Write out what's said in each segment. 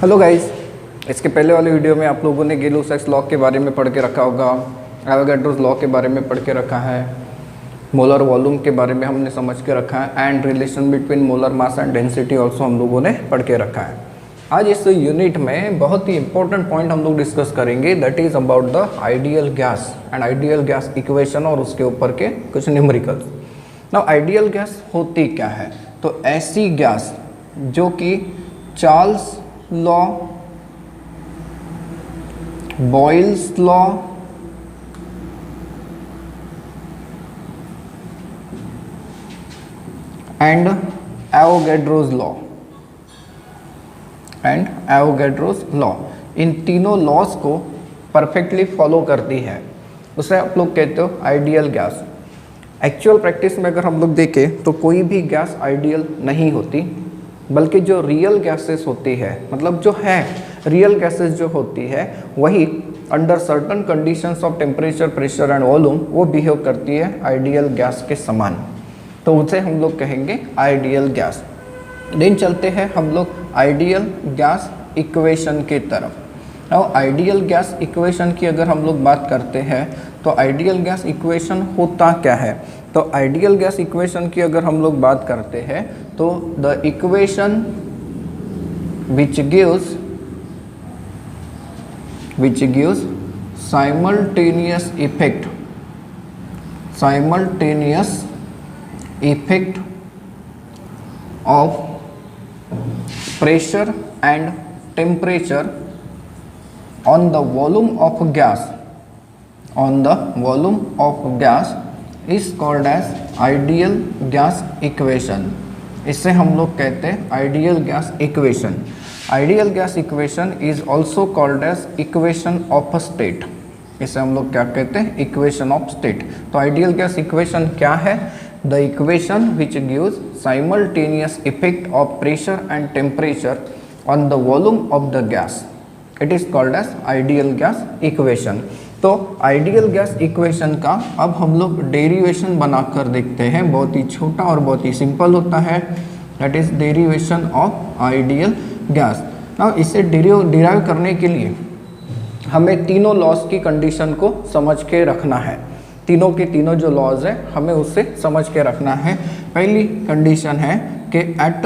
Hello guys, इसके पहले वाले वीडियो में आप लोगों ने गेलो-साइक्स लॉ के बारे में पढ़ के रखा होगा, एवोगैड्रोस लॉ के बारे में पढ़ के रखा है, मोलर वॉल्यूम के बारे में हमने समझ के रखा है and relation between molar mass and density also हम लोगों ने पढ़ के रखा है। आज इस यूनिट में बहुत ही इंपॉर्टेंट पॉइंट हम लोग डिस्कस करेंगे, that is about the ideal gas and ideal gas equation और उसके ऊपर के कुछ न्यूमेरिकल्स। नाउ आइडियल गैस होती क्या है? तो ऐसी गैस जो कि Charles law, Boyle's law and Avogadro's law in तीनों लॉज को परफेक्टली फॉलो करती है, उसे आप लोग कहते हो आइडियल गैस। एक्चुअल प्रैक्टिस में अगर हम लोग देखें तो कोई भी गैस आइडियल नहीं होती, बल्कि जो रियल गैसेस होती है, मतलब जो है रियल गैसेस जो होती है वही under certain conditions of temperature, pressure and volume वो बिहेव करती है आइडियल गैस के समान, तो उसे हम लोग कहेंगे आइडियल गैस। देन चलते हैं हम लोग आइडियल गैस इक्वेशन की तरफ। अब आइडियल गैस इक्वेशन की अगर हम लोग बात करते हैं तो आइडियल गैस इक्वेशन होता क्या है? तो आइडियल गैस इक्वेशन की अगर हम लोग बात करते हैं तो the equation which gives simultaneous effect of pressure and temperature on the volume of gas is called as ideal gas equation। इससे हम लोग कहते हैं ideal gas equation. Ideal gas equation is also called as equation of state. इसे हम लोग क्या कहते हैं? Equation of state. तो आइडियल गैस इक्वेशन क्या है? The equation which gives simultaneous effect of pressure and temperature on the volume of the gas, it is called as ideal gas equation. तो आइडियल गैस इक्वेशन का अब हम लोग derivation बनाकर देखते हैं, बहुत ही छोटा और बहुत ही सिंपल होता है, that is derivation of ideal gas. अब इसे डिराइव करने के लिए हमें तीनों लॉज की कंडीशन को समझ के रखना है। तीनों के तीनों जो लॉज है हमें उससे समझ के रखना है। पहली कंडीशन है कि at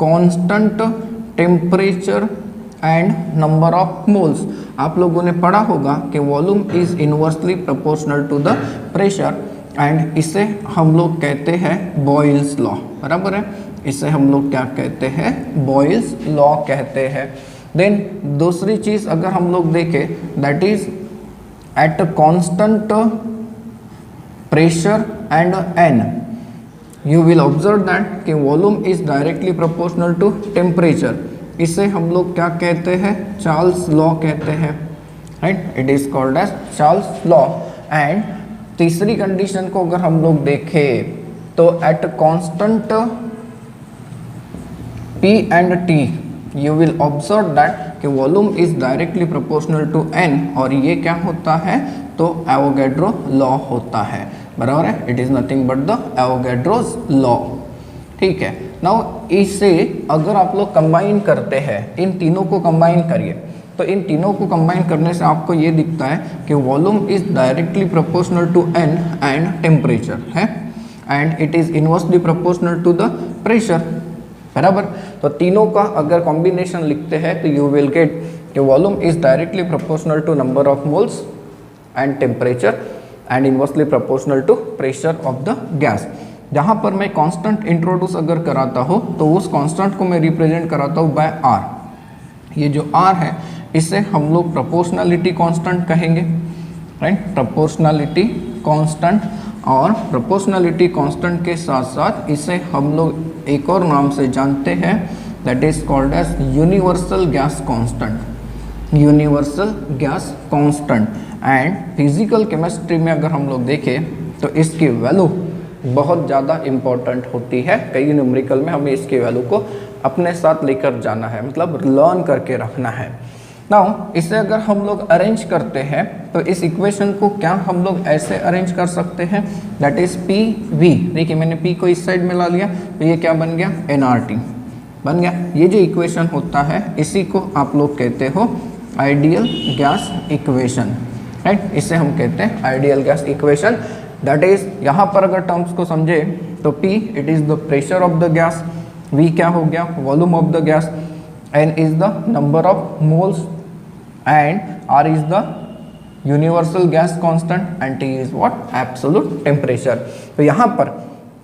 constant temperature and number of moles, आप लोगों ने पढ़ा होगा कि volume is inversely proportional to the pressure and इसे हम लोग कहते हैं बॉयल्स लॉ, बराबर है। इसे हम लोग क्या कहते हैं? बॉयल्स लॉ कहते हैं। देन दूसरी चीज अगर हम लोग देखें, that is at constant pressure and N, you will observe that कि volume is directly proportional to temperature. इसे हम लोग क्या कहते हैं? चार्ल्स लॉ कहते हैं, right. It is called as Charles law. And तीसरी कंडीशन को अगर हम लोग देखें तो at constant P and T you will observe that कि volume is directly proportional to N, और ये क्या होता है? तो एवोगैड्रो लॉ होता है, बराबर है। It is nothing but the Avogadro's law, ठीक है। नाउ इसे अगर आप लोग कंबाइन करते हैं, इन तीनों को कंबाइन करिए, तो इन तीनों को कंबाइन करने से आपको ये दिखता है कि volume is directly proportional to N and temperature है, and it is inversely proportional to the pressure, बराबर। तो तीनों का अगर कॉम्बिनेशन लिखते हैं तो यू विल गेट कि volume is directly proportional to number of moles and temperature and inversely proportional to pressure of the gas. जहाँ पर मैं कांस्टेंट इंट्रोड्यूस अगर कराता हूँ तो उस कांस्टेंट को मैं रिप्रेजेंट कराता हूँ बाय R। ये जो R है इसे हम लोग प्रोपोर्शनलिटी कांस्टेंट कहेंगे, राइट, प्रोपोर्शनलिटी कांस्टेंट। और प्रोपोर्शनलिटी कांस्टेंट के साथ साथ इसे हम लोग एक और नाम से जानते हैं, that is called as universal gas constant, universal gas constant. And physical chemistry में अगर हम लोग देखें तो इसकी वैल्यू बहुत ज़्यादा इम्पोर्टेंट होती है। कई न्यूमेरिकल में हमें इसकी वैल्यू को अपने साथ लेकर जाना है, मतलब लर्न करके रखना है। नाउ इसे अगर हम लोग अरेंज करते हैं तो इस इक्वेशन को क्या हम लोग ऐसे अरेंज कर सकते हैं, दैट इज पी वी। देखिए मैंने पी को इस साइड में ला लिया तो ये क्या बन गया, एनआरटी। बन गया। ये जो इक्वेशन होता है इसी को आप लोग कहते हो आइडियल गैस इक्वेशन, राइट। इसे हम कहते हैं ideal gas equation. That is यहाँ पर अगर टर्म्स को समझे तो P it is the pressure of the gas, V क्या हो गया volume of the gas, N is the number of moles and R is the universal gas constant and T is what absolute temperature. तो यहाँ पर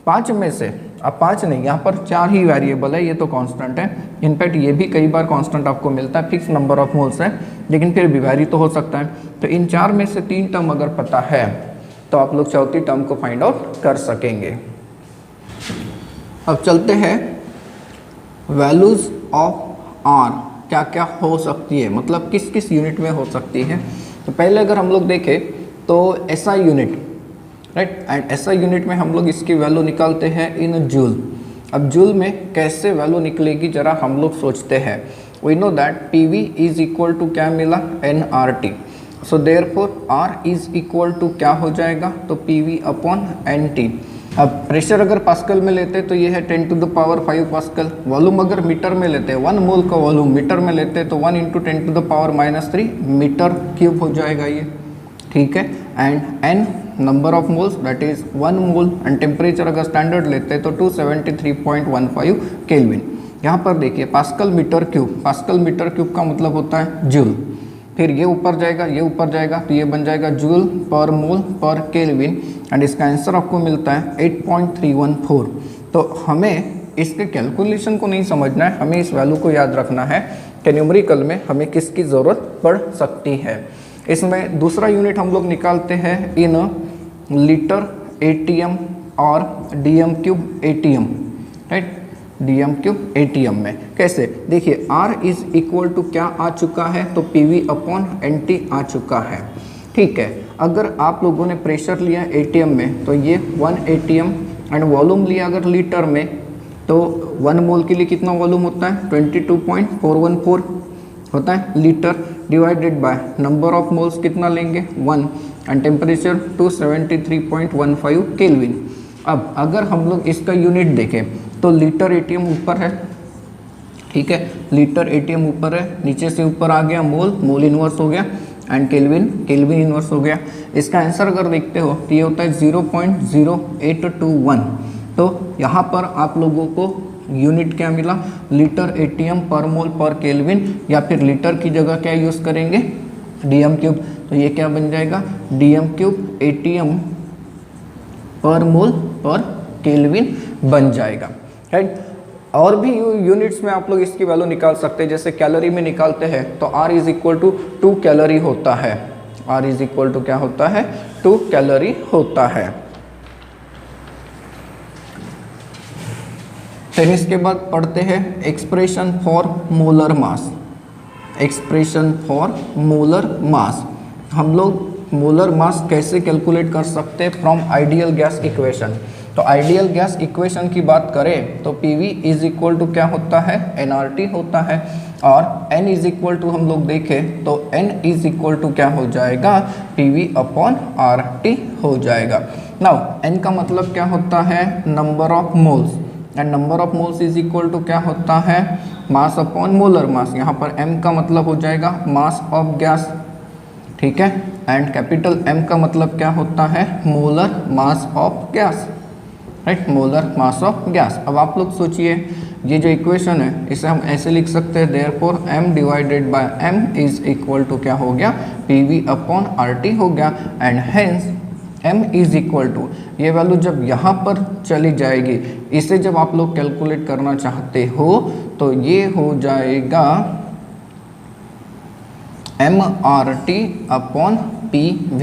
5 में से, अब 5 नहीं, यहाँ पर 4 ही वेरिएबल है, ये तो कांस्टेंट है। इनफैक्ट ये भी कई बार कांस्टेंट आपको मिलता है, फिक्स नंबर ऑफ मोल्स है, लेकिन फिर भी वैरी तो हो सकता है। तो इन 4 में से 3 टर्म अगर पता है तो आप लोग चौथी टर्म को फाइंड आउट कर सकेंगे। अब चलते हैं वैल्यूज ऑफ R क्या क्या हो सकती है, मतलब किस किस यूनिट में हो सकती है। तो पहले अगर हम लोग देखें तो SI unit, right, and SI unit में हम लोग इसकी वैल्यू निकालते हैं इन जूल। अब जूल में कैसे वैल्यू निकलेगी जरा हम लोग सोचते हैं। We know that PV is equal to क्या मिला nRT, so therefore R is equal to क्या हो जाएगा तो PV अपॉन NT। अब प्रेशर अगर पास्कल में लेते तो ये है 10 to the power 5 pascal. Volume अगर मीटर में लेते हैं 1 मोल का वॉल्यूम मीटर में लेते हैं तो 1 into 10 to the power -3 metre cube हो जाएगा ये, ठीक है। And N number of moles that is 1 mole and temperature अगर स्टैंडर्ड लेते हैं तो 273.15 केल्विन। यहाँ पर देखिए पास्कल मीटर क्यूब का मतलब होता है जूल, फिर ये ऊपर जाएगा ये ऊपर जाएगा तो ये बन जाएगा जूल पर मोल पर केल्विन एंड इसका आंसर आपको मिलता है 8.314। तो हमें इसके कैलकुलेशन को नहीं समझना है, हमें इस वैल्यू को याद रखना है कि न्यूमेरिकल में हमें किसकी ज़रूरत पड़ सकती है। इसमें दूसरा यूनिट हम लोग निकालते हैं इन लीटर ATM और DM cube ATM, right, DM cube ATM में कैसे देखिए R इज इक्वल टू क्या आ चुका है तो PV अपॉन NT आ चुका है, ठीक है। अगर आप लोगों ने प्रेशर लिया ATM में तो ये 1 ATM एंड वॉल्यूम लिया अगर लीटर में तो 1 मोल के लिए कितना वॉल्यूम होता है 22.414 होता है litre, divided by number of moles कितना लेंगे 1 एंड टेम्परेचर 273.15 केल्विन। अब अगर हम लोग इसका यूनिट देखें तो लीटर ATM ऊपर है, ठीक है, लीटर ATM ऊपर है, नीचे से ऊपर आ गया मोल इन्वर्स हो गया एंड केल्विन इन्वर्स हो गया। इसका आंसर अगर देखते हो तो ये होता है 0.0821। तो यहाँ पर आप लोगों को यूनिट क्या मिला लीटर ATM पर मोल पर केल्विन, या फिर लीटर की जगह क्या यूज़ करेंगे DM क्यूब, तो ये क्या बन जाएगा DM क्यूब ATM पर मोल पर केल्विन बन जाएगा, राइट। और भी यूनिट्स में आप लोग इसकी वैल्यू निकाल सकते हैं, जैसे कैलोरी में निकालते हैं तो R is equal to 2 calorie होता है, R इज इक्वल टू क्या होता है 2 कैलोरी होता है। फिर इसके बाद पढ़ते हैं expression for molar mass. Expression for molar mass, हम लोग मोलर मास कैसे कैलकुलेट कर सकते हैं फ्रॉम आइडियल गैस इक्वेशन। तो आइडियल गैस इक्वेशन की बात करें तो PV इज इक्वल टू क्या होता है nRT होता है, और N इज इक्वल टू हम लोग देखें तो N इज इक्वल टू क्या हो जाएगा PV अपॉन RT हो जाएगा। नाउ N का मतलब क्या होता है number of moles and number of moles is equal to क्या होता है मास अपॉन मोलर मास। यहाँ पर M का मतलब हो जाएगा मास ऑफ गैस, ठीक है, एंड कैपिटल M का मतलब क्या होता है molar mass of gas, right, molar mass of gas. अब आप लोग सोचिए ये जो इक्वेशन है इसे हम ऐसे लिख सकते हैं therefore M divided by M is equal to क्या हो गया PV अपॉन RT हो गया and hence M is equal to, ये वैल्यू जब यहाँ पर चली जाएगी इसे जब आप लोग कैलकुलेट करना चाहते हो तो ये हो जाएगा MRT अपॉन PV।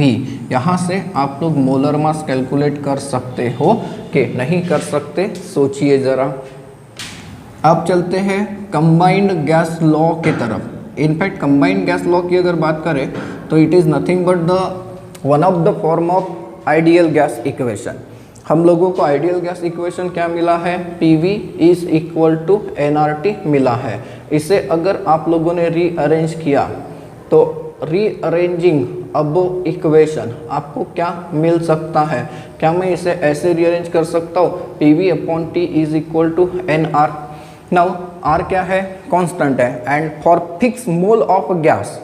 यहाँ से आप लोग मोलर मास कैलकुलेट कर सकते हो कि नहीं कर सकते, सोचिए ज़रा। अब चलते हैं कंबाइंड गैस लॉ की तरफ। इनफैक्ट कंबाइंड गैस लॉ की अगर बात करें तो it is nothing but the one of the form of ideal gas equation. हम लोगों को आइडियल गैस इक्वेशन क्या मिला है PV is equal to nRT मिला है। इसे अगर आप लोगों ने रीअरेंज किया तो रीअरेंजिंग अब इक्वेशन आपको क्या मिल सकता है, क्या मैं इसे ऐसे रीअरेंज कर सकता हूँ PV upon T is equal to now R क्या है, कांस्टेंट है, and for fix mole of gas,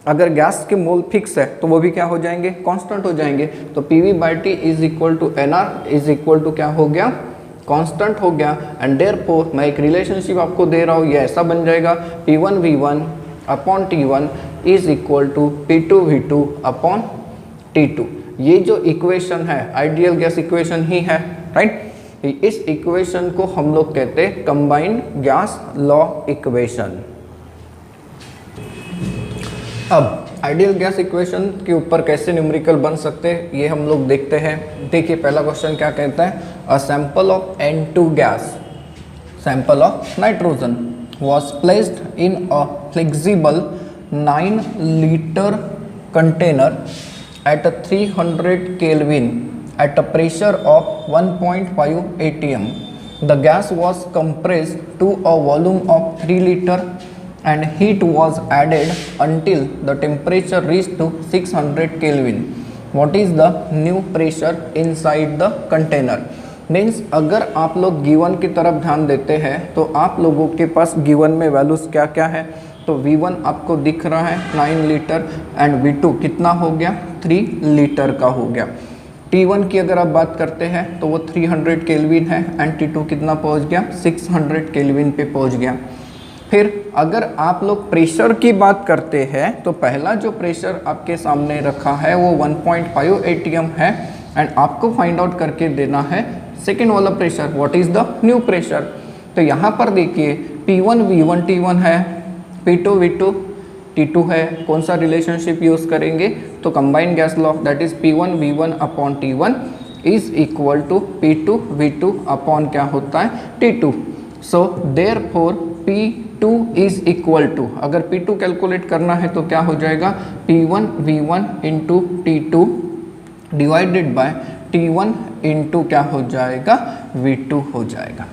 अगर गैस के मोल फिक्स है तो वो भी क्या हो जाएंगे, कांस्टेंट हो जाएंगे। तो PV/T is equal to NR is equal to क्या हो गया, कांस्टेंट हो गया। एंड देयरफॉर मैं एक रिलेशनशिप आपको दे रहा हूँ, ये ऐसा बन जाएगा P1V1 upon T1 is equal to P2V2 upon T2। ये जो इक्वेशन है आइडियल गैस इक्वेशन ही है, राइट। इस इक्वेशन को हम लोग कहते हैं कंबाइंड गैस लॉ इक्वेशन। अब आइडियल गैस इक्वेशन के ऊपर कैसे न्यूमेरिकल बन सकते हैं ये हम लोग देखते हैं। देखिए पहला क्वेश्चन क्या कहता है, a sample of N2 gas, sample of nitrogen was placed in a flexible 9 liter container at a 300 Kelvin at a pressure of 1.5 atm. The gas was compressed to a volume of 3 liter and heat was added until the temperature reached to 600 Kelvin. What is the new pressure inside the container? Means अगर आप लोग given की तरफ ध्यान देते हैं तो आप लोगों के पास गिवन में वैल्यूज क्या क्या है, तो V1 आपको दिख रहा है 9 लीटर एंड V2 कितना हो गया, 3 लीटर का हो गया। T1 की अगर आप बात करते हैं तो वो 300 केल्विन है एंड T2 कितना पहुंच गया, 600 केल्विन पे पहुंच गया। फिर अगर आप लोग प्रेशर की बात करते हैं तो पहला जो प्रेशर आपके सामने रखा है वो 1.5 atm है एंड आपको फाइंड आउट करके देना है सेकेंड वाला pressure, what is the new pressure. तो यहाँ पर देखिए P1V1 T1 है, P2V2 T2 है, कौन सा रिलेशनशिप यूज करेंगे, तो combined gas law that is P1V1 upon T1 is equal to P2V2 upon क्या होता है, T2। So therefore P2 is equal to, अगर P2 कैलकुलेट करना है तो क्या हो जाएगा, P1V1 into T2 divided by T1 into क्या हो जाएगा, V2 हो जाएगा,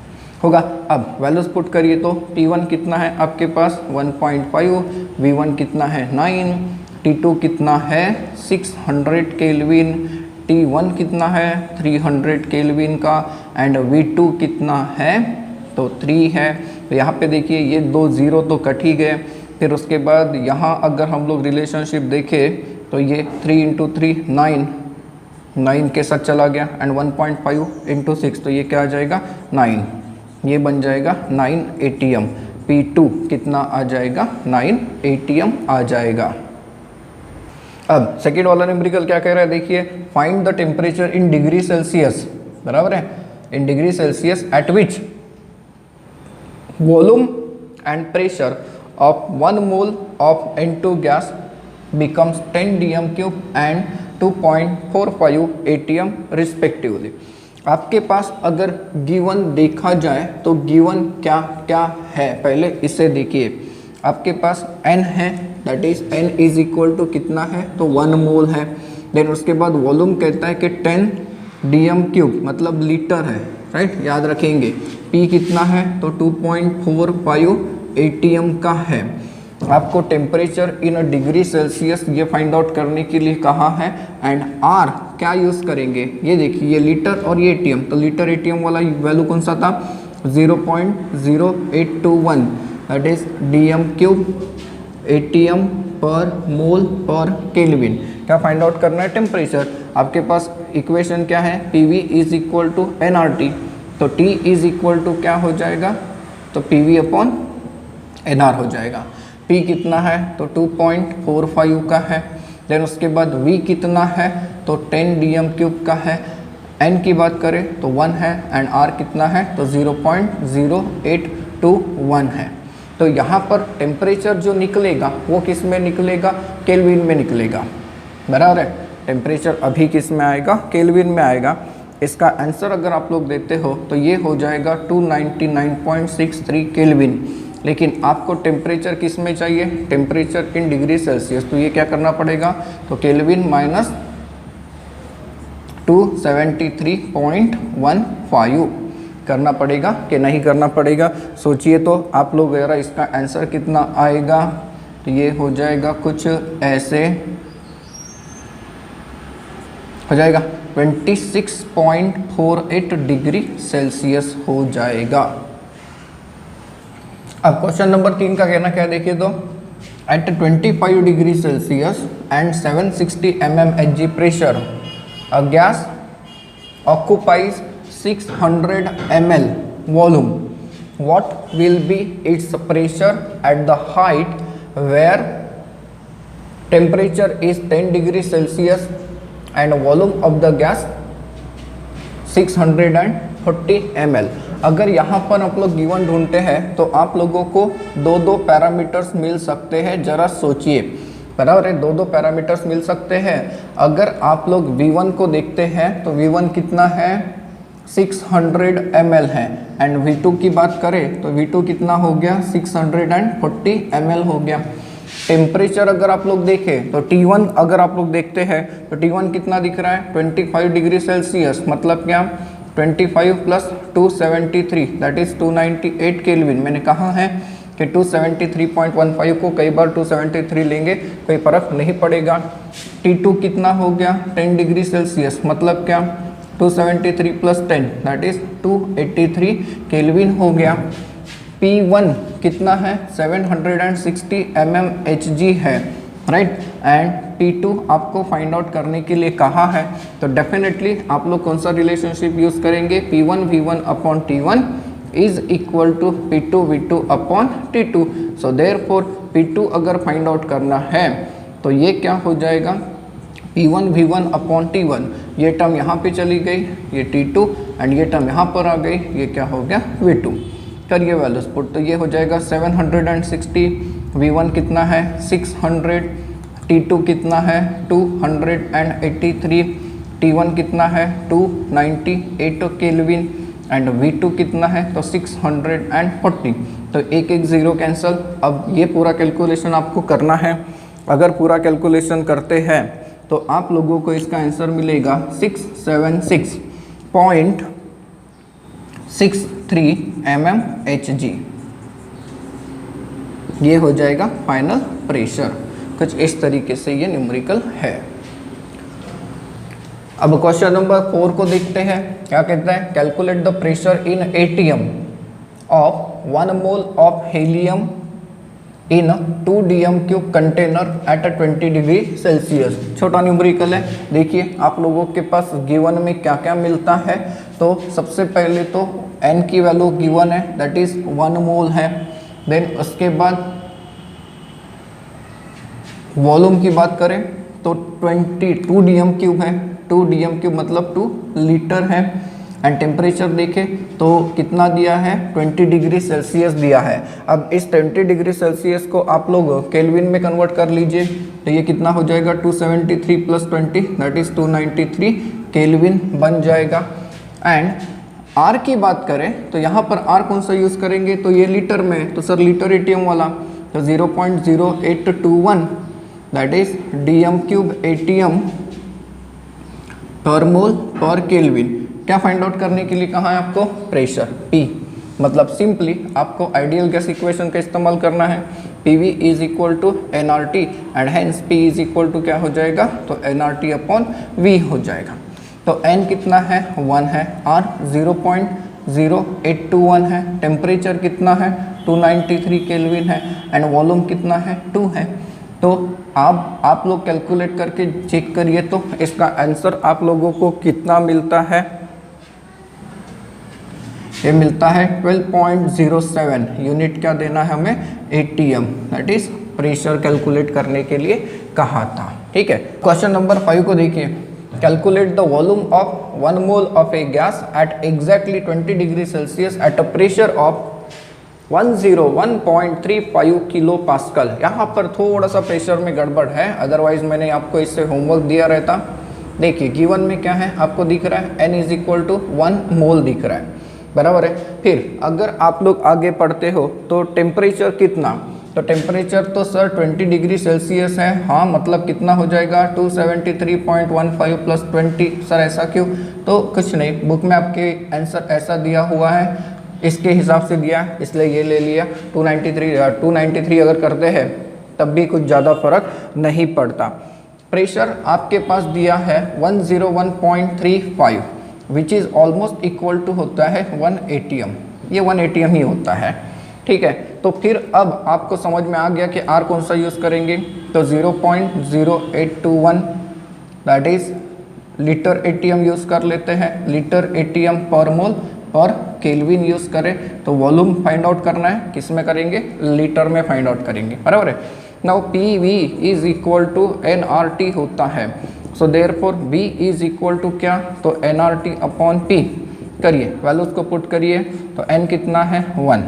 होगा। अब वैल्यूज पुट करिए तो T1 कितना है आपके पास 1.5, V1 कितना है 9, T2 कितना है 600 केल्विन, T1 कितना है 300 केल्विन का एंड V2 कितना है तो 3 है। तो यहाँ पे देखिए ये दो जीरो तो कट ही गए। फिर उसके बाद यहाँ अगर हम लोग रिलेशनशिप देखें तो ये 3 इंटू 3 9 के साथ चला गया एंड 1.5 इंटू 6 तो ये क्या आ जाएगा 9, ये बन जाएगा 9 atm। P2 कितना आ जाएगा 9 atm आ जाएगा। अब सेकेंड वाला न्यूमेरिकल क्या कह रहा है, देखिए find the temperature in degree Celsius, बराबर है, in degree Celsius at which volume and pressure of 1 mole of N2 gas becomes 10 dm³ and 2.45 atm respectively. आपके पास अगर गिवन देखा जाए तो गिवन क्या क्या है, पहले इसे देखिए। आपके पास n है, that is n is equal to कितना है, तो 1 मोल है। देन उसके बाद वॉल्यूम कहता है कि 10 dm³ मतलब लीटर है, राइट, याद रखेंगे। p कितना है तो 2.45 atm का है। आपको टेम्परेचर इन डिग्री सेल्सियस ये फाइंड आउट करने के लिए कहा है एंड r क्या यूज़ करेंगे, ये देखिए ये लीटर और ये atm, तो लीटर atm वाला वैल्यू कौन सा था 0.0821 दैट इज dm³ atm पर मोल पर केल्विन। क्या फाइंड आउट करना है, टेम्परेचर। आपके पास इक्वेशन क्या है, PV is equal to nRT, तो T इज इक्वल टू क्या हो जाएगा, तो PV अपॉन nR हो जाएगा। P कितना है तो 2.45 का है। देन उसके बाद V कितना है तो 10 dm³ का है। N की बात करें तो 1 है एंड R कितना है तो 0.0821 है। तो यहाँ पर टेम्परेचर जो निकलेगा वो किस में निकलेगा, केल्विन में निकलेगा, बराबर है। टेम्परेचर अभी किस में आएगा, केल्विन में आएगा। इसका आंसर अगर आप लोग देते हो तो ये हो जाएगा 299.63 केल्विन। लेकिन आपको टेम्परेचर किस में चाहिए, टेम्परेचर इन डिग्री सेल्सियस, तो ये क्या करना पड़ेगा, तो केल्विन माइनस 273.15 करना पड़ेगा कि नहीं करना पड़ेगा, सोचिए तो आप लोग जरा। इसका आंसर कितना आएगा, तो ये हो जाएगा कुछ ऐसे हो जाएगा 26.48 डिग्री सेल्सियस हो जाएगा। अब क्वेश्चन नंबर 3 का कहना क्या है देखिए तो, at 25 degree Celsius and 760 mmHg pressure a gas occupies 600 ml volume. What will be its pressure at the height where temperature is 10 degree Celsius and volume of the gas 640 ml. अगर यहाँ पर आप लोग गिवन ढूंढते हैं तो आप लोगों को दो पैरामीटर्स मिल सकते हैं, जरा सोचिए, बराबर है, दो पैरामीटर्स मिल सकते हैं। अगर आप लोग V1 को देखते हैं तो V1 कितना है 600 ml है, एंड V2 की बात करें तो V2 कितना हो गया 640 ml हो गया। टेम्परेचर अगर आप लोग देखें तो T1 अगर आप लोग देखते हैं तो T1 कितना दिख रहा है 25 डिग्री सेल्सियस, मतलब क्या 25 प्लस 273 दैट इज 298 केल्विन। मैंने कहा है कि 273.15 को कई बार 273 लेंगे कोई फर्क नहीं पड़ेगा। T2 कितना हो गया 10 डिग्री सेल्सियस, मतलब क्या 273 प्लस 10 दैट इज 283 केल्विन हो गया। P1 कितना है 760 mmHg है, राइट, एंड P2 आपको फाइंड आउट करने के लिए कहा है, तो डेफिनेटली आप लोग कौन सा रिलेशनशिप यूज करेंगे, P1 V1 upon T1 is equal to P2 V2 upon T2। So therefore P2 अगर फाइंड आउट करना है तो ये क्या हो जाएगा P1 V1 अपॉन T1, ये टर्म यहाँ पे चली गई, ये T2 एंड ये टर्म यहाँ पर आ गई, ये क्या हो गया V2। करिए वैल्यूज पुट, तो ये हो जाएगा 760, V1 कितना है 600, T2 कितना है 283, T1 कितना है 298 केल्विन एंड V2 कितना है तो 640। तो एक एक ज़ीरो कैंसिल। अब ये पूरा कैलकुलेशन आपको करना है, अगर पूरा कैलकुलेशन करते हैं तो आप लोगों को इसका आंसर मिलेगा 676.63 mmHg। ये हो जाएगा फाइनल प्रेशर, कुछ इस तरीके से ये न्यूमेरिकल है। अब क्वेश्चन नंबर 4 को देखते हैं, क्या कहता है, calculate the pressure in ATM of 1 mole of helium in 2 DM³ container at 20 degree Celsius. छोटा न्यूमेरिकल है। देखिए आप लोगों के पास गिवन में क्या क्या मिलता है, तो सबसे पहले तो N की वैल्यू गिवन है दैट इज 1 मोल है, देन उसके बाद वॉल्यूम की बात करें तो 22 DM³ है, 2 DM³ मतलब 2 लीटर है, एंड टेम्परेचर देखें तो कितना दिया है 20 डिग्री सेल्सियस दिया है। अब इस 20 डिग्री सेल्सियस को आप लोग केल्विन में कन्वर्ट कर लीजिए, तो ये कितना हो जाएगा 273 प्लस 20 दैट इज 293 केल्विन बन जाएगा। एंड R की बात करें तो यहाँ पर R कौन सा यूज़ करेंगे, तो ये लीटर में, तो सर लीटर ATM वाला, तो 0.0821 दैट इज DM³ ATM पर मोल पर केल्विन। क्या फाइंड आउट करने के लिए कहा है आपको, प्रेशर P, मतलब सिंपली आपको आइडियल गैस इक्वेशन का इस्तेमाल करना है, PV is equal to nRT and hence P is equal to क्या हो जाएगा, तो nRT अपॉन V हो जाएगा। तो N कितना है 1 है, R 0.0821 है, टेम्परेचर कितना है 293 केल्विन है, एंड वॉल्यूम कितना है 2 है। तो आप लोग कैलकुलेट करके चेक करिए तो इसका आंसर आप लोगों को कितना मिलता है, ये मिलता है 12.07 यूनिट। क्या देना है हमें, ATM that is pressure calculate करने के लिए कहा था, ठीक है। क्वेश्चन नंबर 5 को देखिए, calculate the volume of 1 mole of A gas at exactly 20 degree Celsius at a pressure of 101.35 kilo pascal. यहाँ पर थोड़ा सा प्रेशर में गड़बड़ है, अदरवाइज मैंने आपको इससे होमवर्क दिया रहता। देखिए गिवन में क्या है आपको दिख रहा है, N इज इक्वल टू 1 मोल दिख रहा है, बराबर है। फिर अगर आप लोग आगे पढ़ते हो तो टेम्परेचर कितना, तो टेम्परेचर तो सर 20 डिग्री सेल्सियस है, हाँ मतलब कितना हो जाएगा 273.15 प्लस 20। सर ऐसा क्यों, तो कुछ नहीं, बुक में आपके आंसर ऐसा दिया हुआ है, इसके हिसाब से दिया इसलिए ये ले लिया। 293 अगर करते हैं तब भी कुछ ज़्यादा फर्क नहीं पड़ता। प्रेशर आपके पास दिया है 101.35 which is almost equal to होता है 1 ATM, ये 1 ATM ही होता है, ठीक है। तो फिर अब आपको समझ में आ गया कि R कौन सा यूज़ करेंगे, तो 0.0821 that is litre ATM use कर लेते हैं, लीटर एटीएम पर मोल पर केल्विन यूज़ करें। तो वॉल्यूम फाइंड आउट करना है, किस में करेंगे, लीटर में फाइंड आउट करेंगे, बराबर है। Now PV is equal to nRT होता है, so therefore V is equal to क्या, तो nRT अपॉन P करिए, वैल्यूज को पुट करिए, तो n कितना है 1,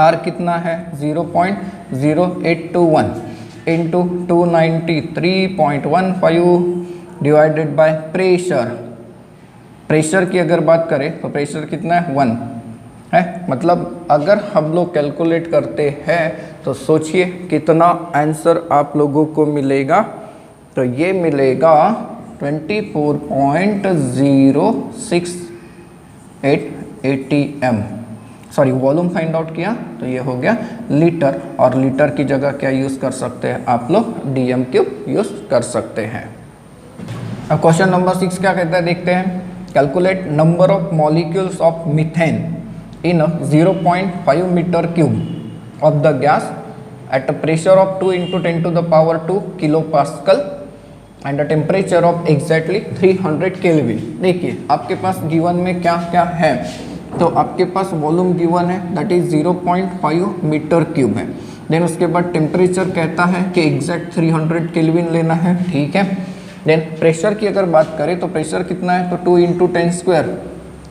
R कितना है 0.0821 into 293.15 divided by pressure. Pressure की अगर बात करें तो प्रेशर कितना है 1 है, मतलब अगर हम लोग कैलकुलेट करते हैं तो सोचिए कितना आंसर आप लोगों को मिलेगा, तो ये मिलेगा 24.068 ATM। Sorry, volume find out किया तो ये हो गया लीटर, और लीटर की जगह क्या यूज़ कर सकते हैं आप लोग, DM³ यूज़ कर सकते हैं। अब क्वेश्चन नंबर 6 क्या कहता है देखते हैं। Calculate number of molecules of methane in 0.5 metre cube of the gas at a pressure of 2 × 10⁻² kilopascal and a temperature of exactly 300 kelvin. देखिए आपके पास गिवन में क्या क्या है, तो आपके पास वॉल्यूम गिवन है दैट इज 0.5 मीटर क्यूब है, देन उसके बाद टेम्परेचर कहता है कि एग्जैक्ट 300 केल्विन लेना है, ठीक है। देन प्रेशर की अगर बात करें तो प्रेशर कितना है, तो 2 × 10²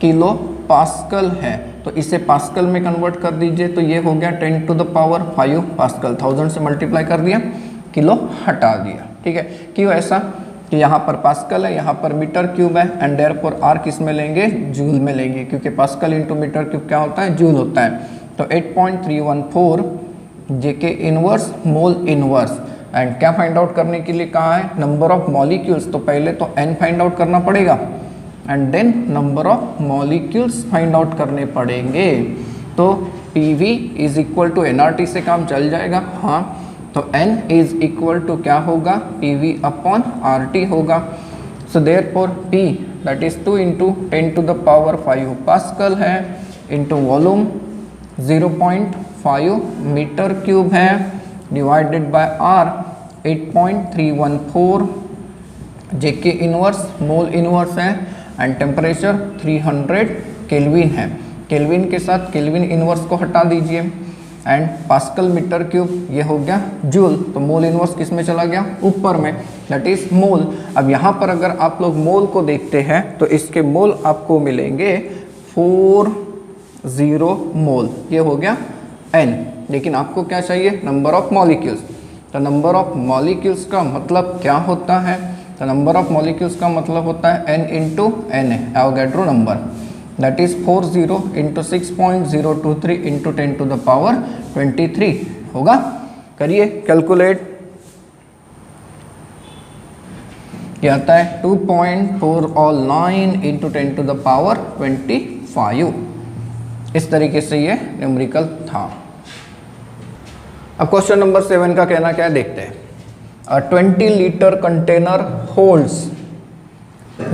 किलो पास्कल है, तो इसे पास्कल में कन्वर्ट कर दीजिए, तो ये हो गया 10⁵ पास्कल, 1000 से मल्टीप्लाई कर दिया, किलो हटा दिया, ठीक है। क्यों ऐसा कि यहाँ पर पास्कल है, यहाँ पर मीटर क्यूब है, एंड देयरफॉर R किस में लेंगे, जूल में लेंगे, क्योंकि पास्कल इंटू मीटर क्यूब क्या होता है, जूल होता है। तो 8.314 JK inverse mole inverse, and क्या फाइंड आउट करने के लिए कहा है, नंबर ऑफ मॉलिक्यूल्स, तो पहले तो n फाइंड आउट करना पड़ेगा and then number of molecules find out करने पड़ेंगे। तो PV is equal to nRT से काम चल जाएगा, हाँ, तो n इज इक्वल टू क्या होगा, PV अपॉन RT होगा। So therefore P that is 2 × 10⁵ pascal है, इंटू वॉल्यूम 0.5 मीटर क्यूब है, divided by R 8.314 JK inverse mole inverse है, एंड टेम्परेचर 300 केल्विन है। केल्विन के साथ केल्विन इनवर्स को हटा दीजिए, एंड पास्कल मीटर क्यूब ये हो गया जूल, तो मोल इनवर्स किस में चला गया, ऊपर में, दैट इज मोल। अब यहाँ पर अगर आप लोग मोल को देखते हैं तो इसके मोल आपको मिलेंगे 40 मोल, ये हो गया n, लेकिन आपको क्या चाहिए, नंबर ऑफ मॉलिक्यूल्स। तो नंबर ऑफ मॉलिक्यूल्स का मतलब क्या होता है, तो नंबर ऑफ मॉलिक्यूल्स का मतलब होता है n × n, Avogadro number, that is 40 × 6.023 × 10⁻23 होगा। करिए कैलकुलेट, क्या आता है 2.409 × 10⁻25। इस तरीके से ये न्यूमेरिकल था। अब क्वेश्चन नंबर 7 का कहना क्या है देखते हैं। 20 litre container holds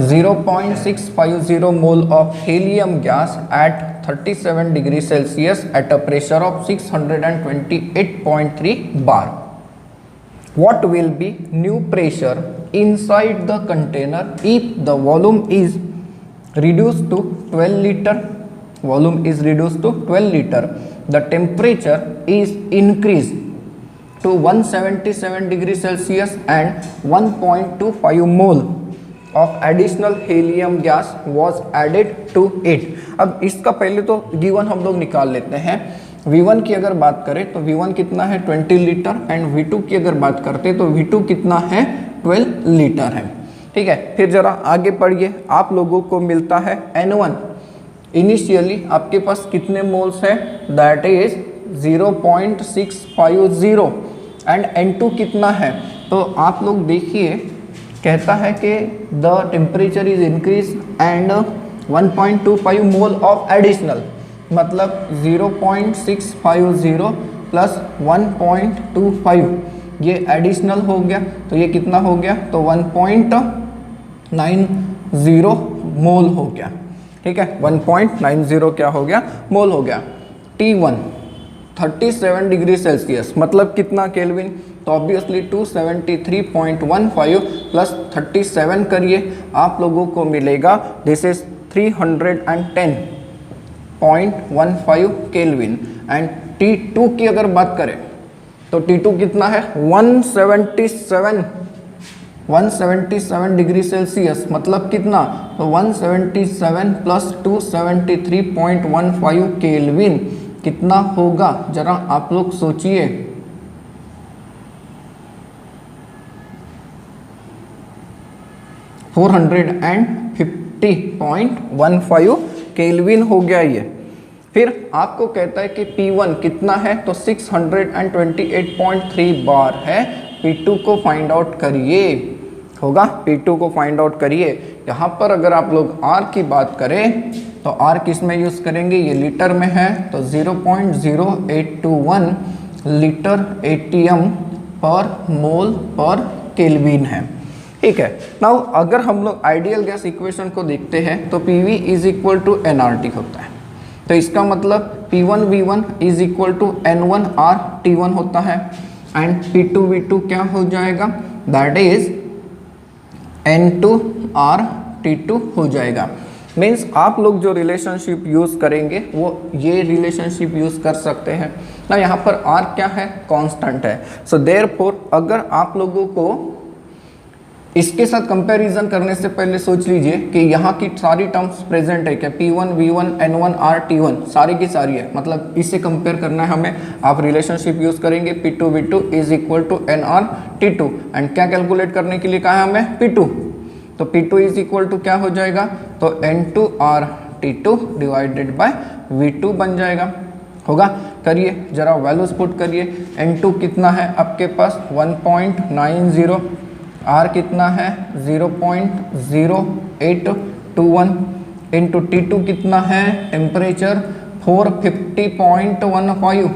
0.650 mole of helium gas at 37 degree Celsius at a pressure of 628.3 bar. What will be new pressure inside the container if the volume is reduced to 12 liter? Volume is reduced to 12 liter. The temperature is increased to 177 degree Celsius and 1.25 mole of additional helium gas was added to it. अब इसका पहले तो V1 हम लोग निकाल लेते हैं। V1 की अगर बात करें तो V1 कितना है 20 लीटर, एंड V2 की अगर बात करते हैं तो V2 कितना है 12 लीटर है, ठीक है। फिर जरा आगे पढ़िए, आप लोगों को मिलता है N1, इनिशियली आपके पास कितने मोल्स है, दैट इज 0.650, एंड N2 कितना है, तो आप लोग देखिए कहता है कि the temperature is increase and 1.25 mole of additional, मतलब 0.650 प्लस 1.25 ये एडिशनल हो गया, तो ये कितना हो गया, तो 1.90 मोल हो गया, ठीक है। 1.90 क्या हो गया, मोल हो गया। T1 37 डिग्री सेल्सियस, मतलब कितना केल्विन, तो ऑब्वियसली 273.15 प्लस 37 करिए, आप लोगों को मिलेगा this is 310.15 kelvin. And T2 की अगर बात करें तो T2 कितना है 177 डिग्री सेल्सियस, मतलब कितना, तो 177 प्लस 273.15 केल्विन कितना होगा, जरा आप लोग सोचिए। 450.15 केल्विन हो गया ये। फिर आपको कहता है कि P1 कितना है, तो 628.3 बार है। P2 को फाइंड आउट करिए, होगा P2 को फाइंड आउट करिए। यहाँ पर अगर आप लोग R की बात करें तो R किस में यूज़ करेंगे, ये लीटर में है, तो 0.0821 लीटर ATM पर मोल पर केल्विन है। ठीक है। नाउ अगर हम लोग आइडियल गैस इक्वेशन को देखते हैं तो PV is equal to nRT होता है, तो इसका मतलब P1V1 is equal to N1RT1 होता है, एंड P2V2 क्या हो जाएगा, दैट इज N2RT2 हो जाएगा। मीन्स आप लोग जो रिलेशनशिप यूज़ करेंगे वो ये रिलेशनशिप यूज़ कर सकते हैं ना। यहाँ पर R क्या है, कांस्टेंट है। सो देयरफॉर अगर आप लोगों को इसके साथ कंपैरिजन करने से पहले सोच लीजिए कि यहाँ की सारी टर्म्स प्रेजेंट है क्या, P1 V1 N1 RT1 सारी की सारी है, मतलब इससे कंपेयर करना है हमें। आप रिलेशनशिप यूज करेंगे P2 V2 is equal to nRT2 and क्या कैलकुलेट करने के लिए कहा है हमें, P2, तो P2 इज इक्वल टू क्या हो जाएगा, तो N2RT2 डिवाइडेड बाय V2 बन जाएगा। होगा, करिए जरा वैल्यूज पुट करिए। N2 कितना है आपके पास 1.90, R कितना है 0.0821 इंटू T2 कितना है temperature 450.15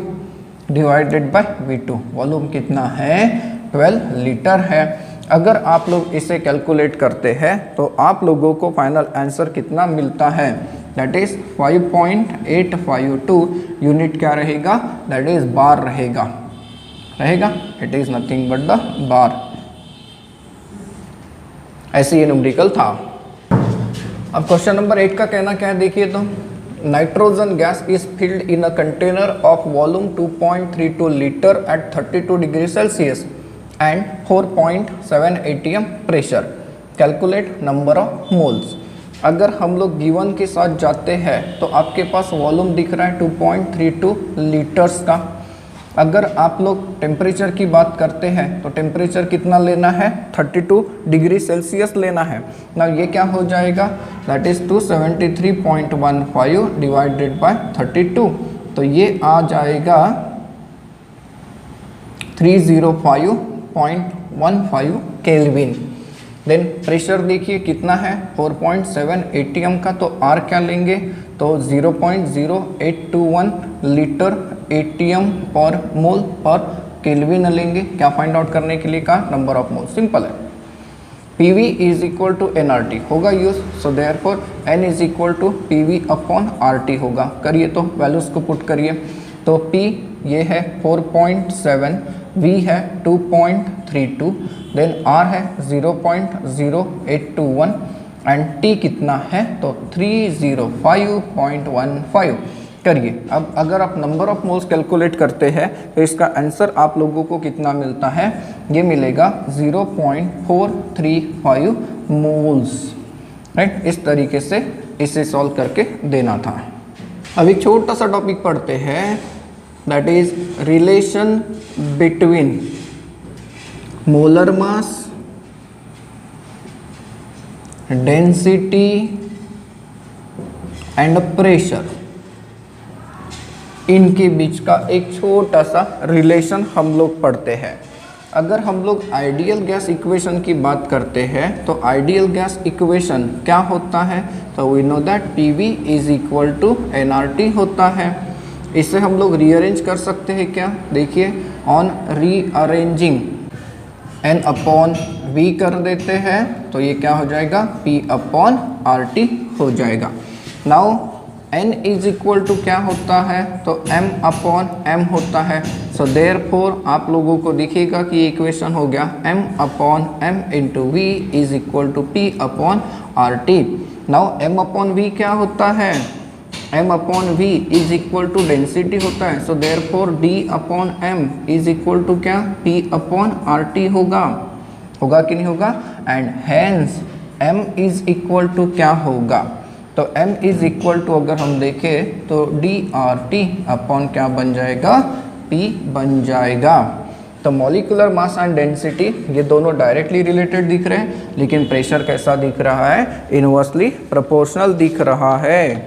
divided by V2, volume कितना है 12 लीटर है। अगर आप लोग इसे कैलकुलेट करते हैं तो आप लोगों को फाइनल आंसर कितना मिलता है, दैट इज 5.852 यूनिट क्या रहेगा, दैट इज बार रहेगा, it is nothing but the bar. ऐसे ये न्यूमेरिकल था। अब क्वेश्चन नंबर 8 का कहना क्या है देखिए, तो nitrogen gas is filled in a container of volume 2.32 litre at 32 degree Celsius and 4.7 ATM pressure, calculate number of moles. अगर हम लोग गिवन के साथ जाते हैं तो आपके पास वॉल्यूम दिख रहा है 2.32 लीटर्स का। अगर आप लोग टेम्परेचर की बात करते हैं तो टेम्परेचर कितना लेना है, 32 डिग्री सेल्सियस लेना है ना। ये क्या हो जाएगा, दैट इज 273.15 डिवाइडेड बाय 32, तो ये आ जाएगा 305.15 केल्विन। देन प्रेशर देखिए कितना है 4.7 ATM का, तो R क्या लेंगे, तो 0.0821 लीटर ATM पर मोल पर केल्विन लेंगे। क्या फाइंड आउट करने के लिए कहा, नंबर ऑफ मोल। सिंपल है, PV is equal to nRT होगा use, so therefore N is equal to PV upon RT होगा। करिए तो वैल्यूज को पुट करिए, तो P ये है 4.7, V है 2.32, देन R है 0.0821 एंड T कितना है, तो 305.15। करिए अब अगर आप नंबर ऑफ मोल्स कैलकुलेट करते हैं तो इसका आंसर आप लोगों को कितना मिलता है, ये मिलेगा 0.435 मोल्स, राइट। इस तरीके से इसे सॉल्व करके देना था। अब एक छोटा सा टॉपिक पढ़ते हैं, that is relation between molar mass, density and pressure, इनके बीच का एक छोटा सा रिलेशन हम लोग पढ़ते हैं। अगर हम लोग आइडियल गैस इक्वेशन की बात करते हैं तो आइडियल गैस इक्वेशन क्या होता है, तो we know that PV is equal to nRT होता है। इसे हम लोग रीअरेंज कर सकते हैं क्या, देखिए on rearranging N upon V कर देते हैं तो ये क्या हो जाएगा, P अपॉन RT हो जाएगा। Now n is equal to क्या होता है, तो m अपॉन m होता है। सो देयरफॉर आप लोगों को दिखेगा कि ये इक्वेशन हो गया m upon m into V is equal to p upon R T. Now m upon v क्या होता है, m upon v is equal to density होता है। So therefore d upon m is equal to क्या, p upon R T होगा कि नहीं होगा। And hence m is equal to क्या होगा, तो m इज इक्वल टू अगर हम देखें तो डी आर टी अपॉन क्या बन जाएगा, p बन जाएगा। तो मॉलिक्यूलर मास एंड डेंसिटी ये दोनों डायरेक्टली रिलेटेड दिख रहे हैं, लेकिन प्रेशर कैसा दिख रहा है, इनवर्सली प्रोपोर्शनल दिख रहा है।